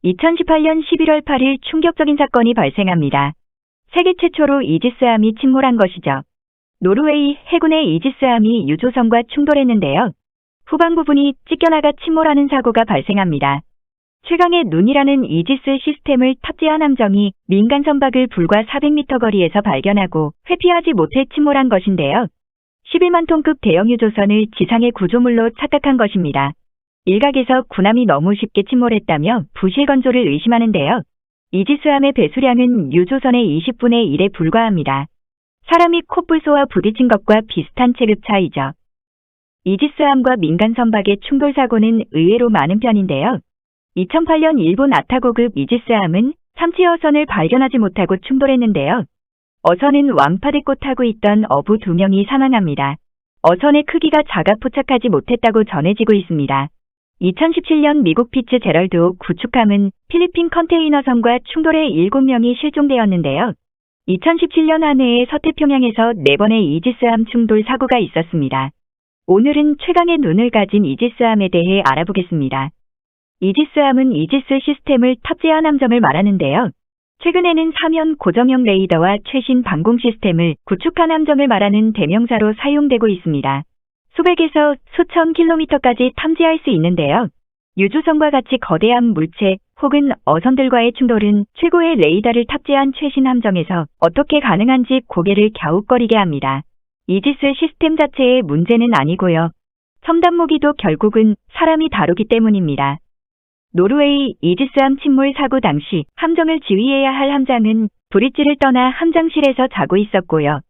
2018년 11월 8일 충격적인 사건이 발생합니다. 세계 최초로 이지스함이 침몰한 것이죠. 노르웨이 해군의 이지스함이 유조선과 충돌했는데요. 후방 부분이 찢겨나가 침몰하는 사고가 발생합니다. 최강의 눈이라는 이지스 시스템을 탑재한 함정이 민간 선박을 불과 400m 거리에서 발견하고 회피하지 못해 침몰한 것인데요. 11만 톤급 대형 유조선을 지상의 구조물로 착각한 것입니다. 일각에서 군함이 너무 쉽게 침몰했다며 부실 건조를 의심하는데요. 이지스함의 배수량은 유조선의 20분의 1에 불과합니다. 사람이 콧불소와 부딪힌 것과 비슷한 체급 차이죠. 이지스함과 민간 선박의 충돌 사고는 의외로 많은 편인데요. 2008년 일본 아타고급 이지스함은 참치 어선을 발견하지 못하고 충돌했는데요. 어선은 완파됐고 타고 있던 어부 2명이 사망합니다. 어선의 크기가 작아 포착하지 못했다고 전해지고 있습니다. 2017년 미국 피츠제럴드 구축함은 필리핀 컨테이너선과 충돌해 7명이 실종되었는데요. 2017년 한 해에 서태평양에서 4번의 이지스함 충돌 사고가 있었습니다. 오늘은 최강의 눈을 가진 이지스함에 대해 알아보겠습니다. 이지스함은 이지스 시스템을 탑재한 함정을 말하는데요. 최근에는 사면 고정형 레이더와 최신 방공 시스템을 구축한 함정을 말하는 대명사로 사용되고 있습니다. 수백에서 수천 킬로미터까지 탐지할 수 있는데요. 유조선과 같이 거대한 물체 혹은 어선들과의 충돌은 최고의 레이더를 탑재한 최신 함정에서 어떻게 가능한지 고개를 갸웃거리게 합니다. 이지스 시스템 자체의 문제는 아니고요. 첨단 무기도 결국은 사람이 다루기 때문입니다. 노르웨이 이지스함 침몰 사고 당시 함정을 지휘해야 할 함장은 브릿지를 떠나 함장실에서 자고 있었고요.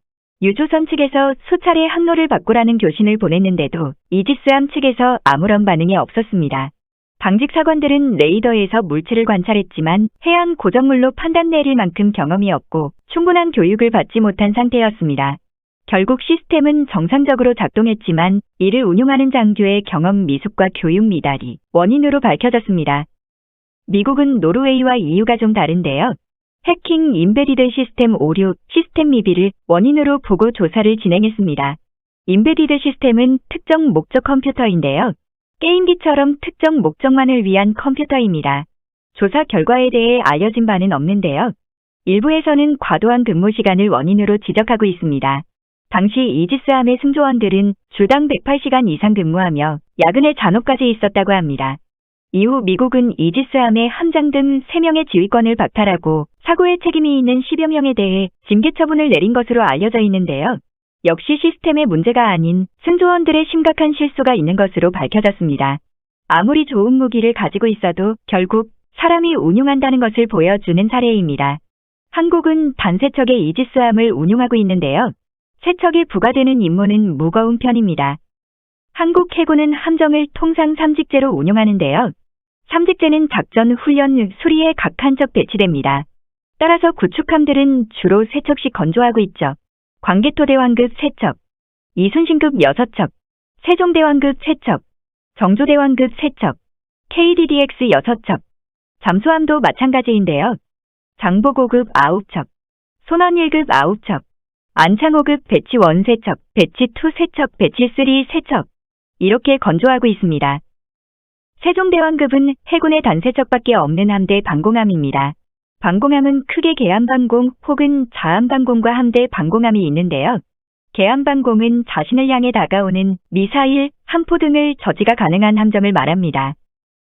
유조선 측에서 수차례 항로를 바꾸라는 교신을 보냈는데도 이지스함 측에서 아무런 반응이 없었습니다. 방직 사관들은 레이더에서 물체를 관찰했지만 해안 고정물로 판단 내릴 만큼 경험이 없고 충분한 교육을 받지 못한 상태였습니다. 결국 시스템은 정상적으로 작동했지만 이를 운용하는 장교의 경험 미숙과 교육 미달이 원인으로 밝혀졌습니다. 미국은 노르웨이와 EU가 좀 다른데요. 해킹 임베디드 시스템 오류, 시스템 미비를 원인으로 보고 조사를 진행했습니다. 임베디드 시스템은 특정 목적 컴퓨터인데요. 게임기처럼 특정 목적만을 위한 컴퓨터입니다. 조사 결과에 대해 알려진 바는 없는데요. 일부에서는 과도한 근무 시간을 원인으로 지적하고 있습니다. 당시 이지스함의 승조원들은 주당 108시간 이상 근무하며 야근의 잔혹까지 있었다고 합니다. 이후 미국은 이지스함의 함장 등 3명의 지휘권을 박탈하고 사고에 책임이 있는 10여 명에 대해 징계 처분을 내린 것으로 알려져 있는데요. 역시 시스템의 문제가 아닌 승조원들의 심각한 실수가 있는 것으로 밝혀졌습니다. 아무리 좋은 무기를 가지고 있어도 결국 사람이 운용한다는 것을 보여주는 사례입니다. 한국은 단 3척의 이지스함을 운용하고 있는데요. 3척에 부과되는 임무는 무거운 편입니다. 한국 해군은 함정을 통상 3직제로 운용하는데요. 3직제는 작전, 훈련, 수리에 각 한 척 배치됩니다. 따라서 구축함들은 주로 3척씩 건조하고 있죠. 광개토대왕급 3척, 이순신급 6척, 세종대왕급 3척, 정조대왕급 3척, KDDX 6척, 잠수함도 마찬가지인데요. 장보고급 9척, 손원 1급 9척, 안창호급 배치 1 3척, 배치 2 3척, 배치 3 3척 이렇게 건조하고 있습니다. 세종대왕급은 해군의 단 3척밖에 없는 함대 방공함입니다. 방공함은 크게 계함방공 혹은 자함방공과 함대 방공함이 있는데요. 계함방공은 자신을 향해 다가오는 미사일, 함포 등을 저지가 가능한 함정을 말합니다.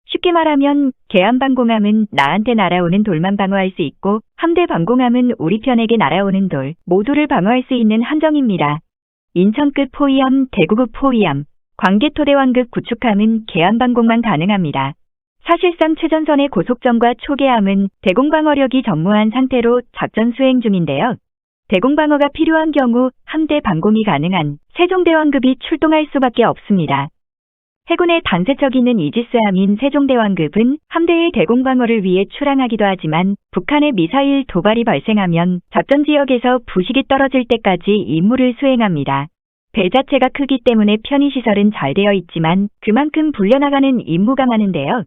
쉽게 말하면 계함방공함은 나한테 날아오는 돌만 방어할 수 있고 함대 방공함은 우리 편에게 날아오는 돌 모두를 방어할 수 있는 함정입니다. 인천급 포위함, 대구급 포위함, 광개토대왕급 구축함은 계함방공만 가능합니다. 사실상 최전선의 고속정과 초계함은 대공방어력이 전무한 상태로 작전 수행 중인데요. 대공방어가 필요한 경우 함대 방공이 가능한 세종대왕급이 출동할 수밖에 없습니다. 해군의 단 3척 있는 이지스함인 세종대왕급은 함대의 대공방어를 위해 출항하기도 하지만 북한의 미사일 도발이 발생하면 작전 지역에서 부식이 떨어질 때까지 임무를 수행합니다. 배 자체가 크기 때문에 편의시설은 잘 되어 있지만 그만큼 불려나가는 임무가 많은데요.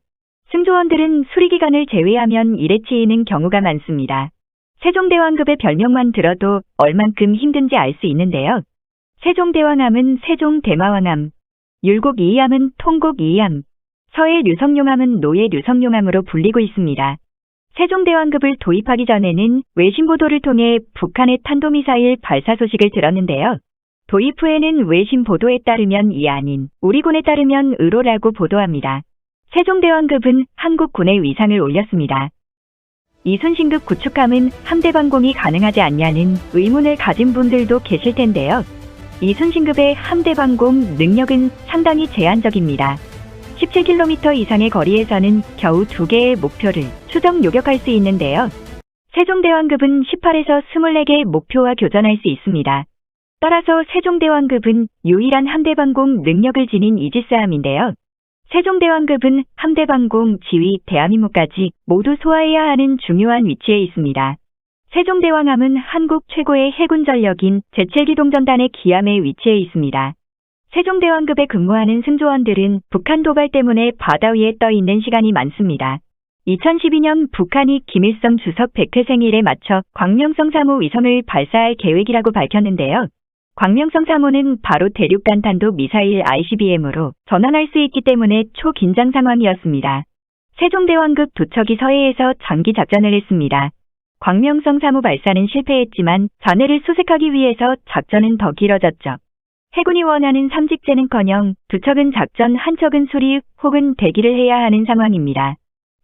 승조원들은 수리기간을 제외하면 일에 치이는 경우가 많습니다. 세종대왕급의 별명만 들어도 얼만큼 힘든지 알 수 있는데요. 세종대왕함은 세종대마왕함, 율곡 2함은 통곡 2함, 서해 류성용함은 노예 류성용함으로 불리고 있습니다. 세종대왕급을 도입하기 전에는 외신 보도를 통해 북한의 탄도미사일 발사 소식을 들었는데요. 도입 후에는 외신 보도에 따르면 이 아닌 우리군에 따르면 의로라고 보도합니다. 세종대왕급은 한국군의 위상을 올렸습니다. 이순신급 구축함은 함대 방공이 가능하지 않냐는 의문을 가진 분들도 계실 텐데요. 이순신급의 함대 방공 능력은 상당히 제한적입니다. 17km 이상의 거리에서는 겨우 2개의 목표를 추적 요격할 수 있는데요. 세종대왕급은 18에서 24개의 목표와 교전할 수 있습니다. 따라서 세종대왕급은 유일한 함대방공 능력을 지닌 이지스함인데요. 세종대왕급은 함대방공, 지휘, 대한임무까지 모두 소화해야 하는 중요한 위치에 있습니다. 세종대왕함은 한국 최고의 해군 전력인 제7기동전단의 기함에 위치해 있습니다. 세종대왕급에 근무하는 승조원들은 북한 도발 때문에 바다 위에 떠 있는 시간이 많습니다. 2012년 북한이 김일성 주석 100회 생일에 맞춰 광명성 3호 위성을 발사할 계획이라고 밝혔는데요. 광명성 3호는 바로 대륙간 탄도 미사일 ICBM으로 전환할 수 있기 때문에 초긴장 상황이었습니다. 세종대왕급 두 척이 서해에서 장기 작전을 했습니다. 광명성 3호 발사는 실패했지만 잔해를 수색하기 위해서 작전은 더 길어졌죠. 해군이 원하는 삼직제는커녕 두 척은 작전, 한 척은 수리 혹은 대기를 해야 하는 상황입니다.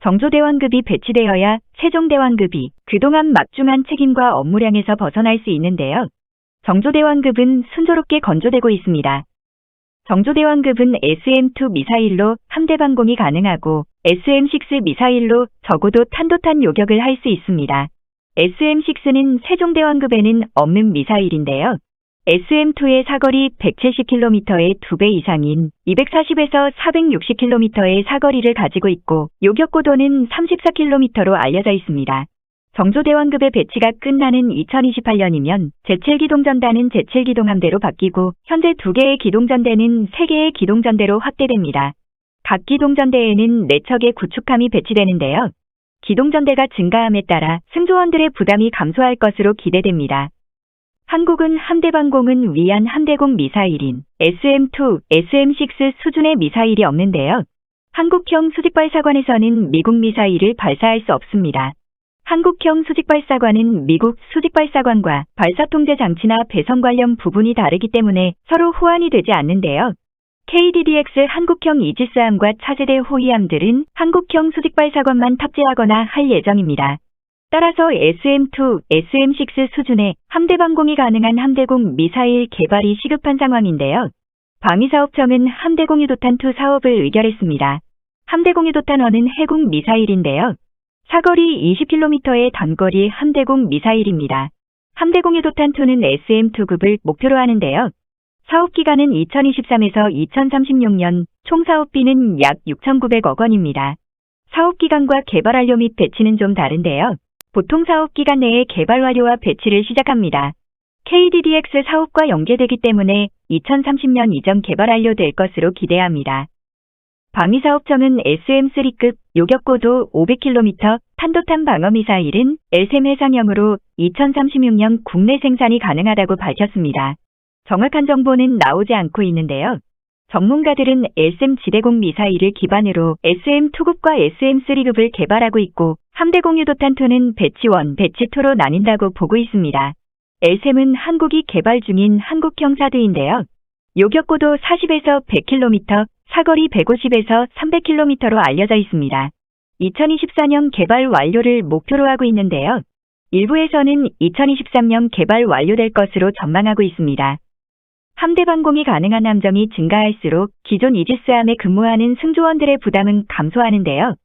정조대왕급이 배치되어야 세종대왕급이 그동안 막중한 책임과 업무량에서 벗어날 수 있는데요. 정조대왕급은 순조롭게 건조되고 있습니다. 정조대왕급은 SM-2 미사일로 함대 방공이 가능하고 SM-6 미사일로 적어도 탄도탄 요격을 할 수 있습니다. SM-6는 세종대왕급에는 없는 미사일인데요. SM-2의 사거리 170km의 2배 이상인 240에서 460km의 사거리를 가지고 있고 요격고도는 34km로 알려져 있습니다. 정조대왕급의 배치가 끝나는 2028년이면 제7기동전단은 제7기동함대로 바뀌고 현재 2개의 기동전대는 3개의 기동전대로 확대됩니다. 각 기동전대에는 4척의 구축함이 배치되는데요. 기동전대가 증가함에 따라 승조원들의 부담이 감소할 것으로 기대됩니다. 한국은 함대방공은 위한 함대공 미사일인 SM-2, SM-6 수준의 미사일이 없는데요. 한국형 수직발사관에서는 미국 미사일을 발사할 수 없습니다. 한국형 수직발사관은 미국 수직발사관과 발사통제 장치나 배선 관련 부분이 다르기 때문에 서로 호환이 되지 않는데요. KDDX 한국형 이지스함과 차세대 호위함들은 한국형 수직발사관만 탑재하거나 할 예정입니다. 따라서 SM-2, SM-6 수준의 함대방공이 가능한 함대공 미사일 개발이 시급한 상황인데요. 방위사업청은 함대공유도탄2 사업을 의결했습니다. 함대공유도탄1은 해군 미사일인데요. 사거리 20km의 단거리 함대공 미사일입니다. 함대공유도탄2는 SM-2급을 목표로 하는데요. 사업기간은 2023에서 2036년, 총 사업비는 약 6,900억 원입니다. 사업기간과 개발 완료 및 배치는 좀 다른데요. 보통 사업기간 내에 개발 완료와 배치를 시작합니다. KDDX 사업과 연계되기 때문에 2030년 이전 개발 완료될 것으로 기대합니다. 방위사업청은 SM-3급 요격고도 500km 탄도탄 방어미사일은 LSAM 해상형으로 2036년 국내 생산이 가능하다고 밝혔습니다. 정확한 정보는 나오지 않고 있는데요. 전문가들은 LSAM 지대공 미사일을 기반으로 SM-2급과 SM-3급을 개발하고 있고 함대공유도탄2는 배치 1, 배치 2로 나뉜다고 보고 있습니다. LSAM은 한국이 개발 중인 한국형 사드인데요. 요격고도 40에서 100km, 사거리 150에서 300km로 알려져 있습니다. 2024년 개발 완료를 목표로 하고 있는데요. 일부에서는 2023년 개발 완료될 것으로 전망하고 있습니다. 함대방공이 가능한 함정이 증가할수록 기존 이지스함에 근무하는 승조원들의 부담은 감소하는데요.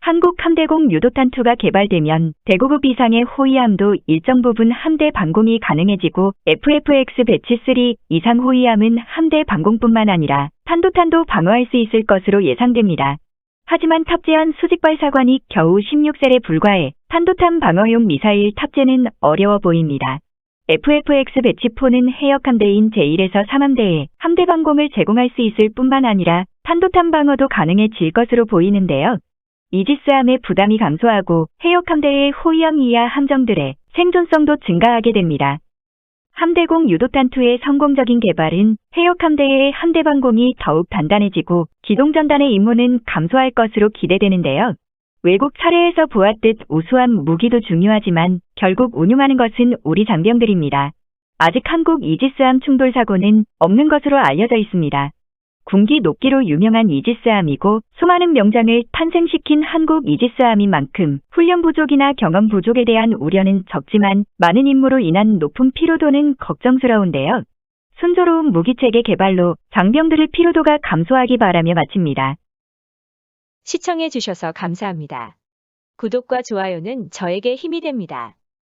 한국 함대공 유도탄2가 개발되면 대구급 이상의 호위함도 일정 부분 함대 방공이 가능해지고 FFX 배치 3 이상 호위함은 함대 방공뿐만 아니라 탄도탄도 방어할 수 있을 것으로 예상됩니다. 하지만 탑재한 수직발사관이 겨우 16셀에 불과해 탄도탄 방어용 미사일 탑재는 어려워 보입니다. FFX 배치 4는 해역함대인 제1에서 3함대에 함대 방공을 제공할 수 있을 뿐만 아니라 탄도탄 방어도 가능해질 것으로 보이는데요. 이지스함의 부담이 감소하고 해역함대의 호위함 이하 함정들의 생존성도 증가하게 됩니다. 함대공 유도탄2의 성공적인 개발은 해역 함대의 함대 방공이 더욱 단단해지고 기동전단의 임무는 감소할 것으로 기대되는데요. 외국 사례에서 보았듯 우수한 무기도 중요하지만 결국 운용하는 것은 우리 장병들입니다. 아직 한국 이지스함 충돌 사고는 없는 것으로 알려져 있습니다. 군기 높기로 유명한 이지스함이고 수많은 명장을 탄생시킨 한국 이지스함인 만큼 훈련 부족이나 경험 부족에 대한 우려는 적지만 많은 임무로 인한 높은 피로도는 걱정스러운데요. 순조로운 무기체계 개발로 장병들의 피로도가 감소하기 바라며 마칩니다. 시청해 주셔서 감사합니다. 구독과 좋아요는 저에게 힘이 됩니다.